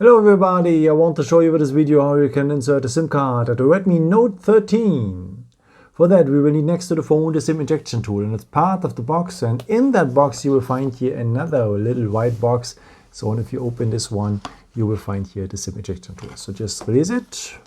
Hello everybody, I want to show you with this video how you can insert a SIM card at a Redmi Note 13. For that we will need next to the phone the SIM injection tool, and it's part of the box, and in that box you will find here another little white box. So if you open this one you will find here the SIM injection tool. So just release it.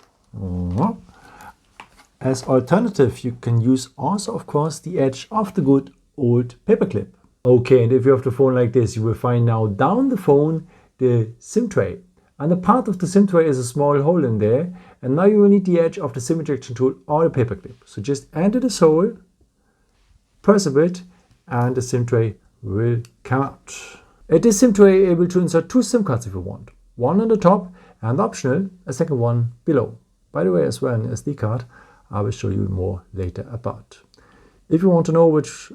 As alternative you can use also of course the edge of the good old paperclip. Okay, and if you have the phone like this you will find now down the phone the SIM tray. And a part of the SIM tray is a small hole in there, and now you will need the edge of the SIM injection tool or the paperclip. So just enter this hole, press a bit, and the SIM tray will come out. At this SIM tray, you're able to insert two SIM cards if you want. One on the top and optional, a second one below. By the way, as well an SD card, I will show you more later about. If you want to know which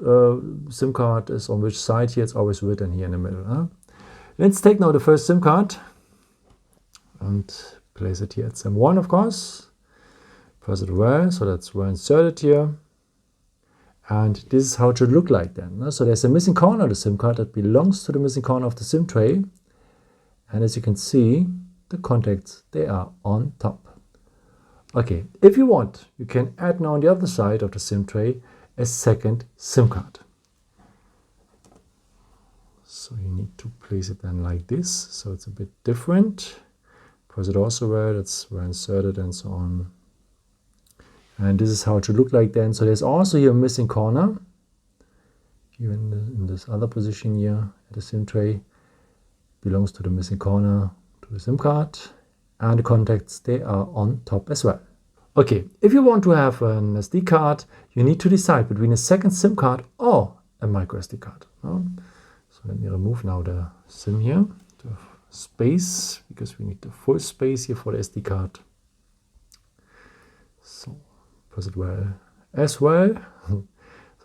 SIM card is on which side here, it's always written here in the middle. Let's take now the first SIM card and place it here at SIM 1, of course. Press it well, so that's well inserted here. And this is how it should look like then. So there's a missing corner of the SIM card that belongs to the missing corner of the SIM tray. And as you can see, the contacts, they are on top. Okay, if you want, you can add now on the other side of the SIM tray a second SIM card. So you need to place it then like this, so it's a bit different. Press it also well, it's well inserted and so on. And this is how it should look like then. So there's also here a missing corner. Here in this other position here at the SIM tray. Belongs to the missing corner to the SIM card. And the contacts, they are on top as well. Okay, if you want to have an SD card, you need to decide between a second SIM card or a microSD card. So let me remove now the SIM here. To have space, because we need the full space here for the SD card. So press it well as well. So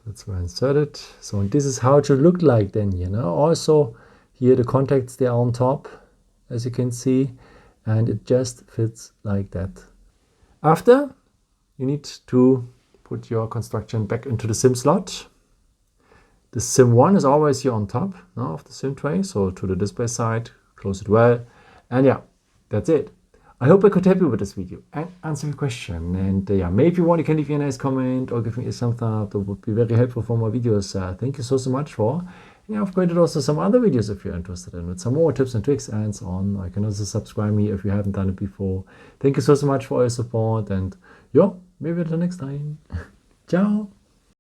that's well inserted. So this is how it should look like then here. Also here the contacts, they are on top, as you can see, and it just fits like that. After, you need to put your construction back into the SIM slot. The SIM 1 is always here on top of the SIM tray, so to the display side. Close it well, and yeah, that's it. I hope I could help you with this video and answer your question. And yeah, maybe if you want, you can leave me a nice comment or give me a thumbs up. That would be very helpful for my videos. Thank you so much for. Yeah, I've created also some other videos if you're interested in, with some more tips and tricks and so on. I can also subscribe me if you haven't done it before. Thank you so much for all your support, and yeah, maybe until next time. Ciao.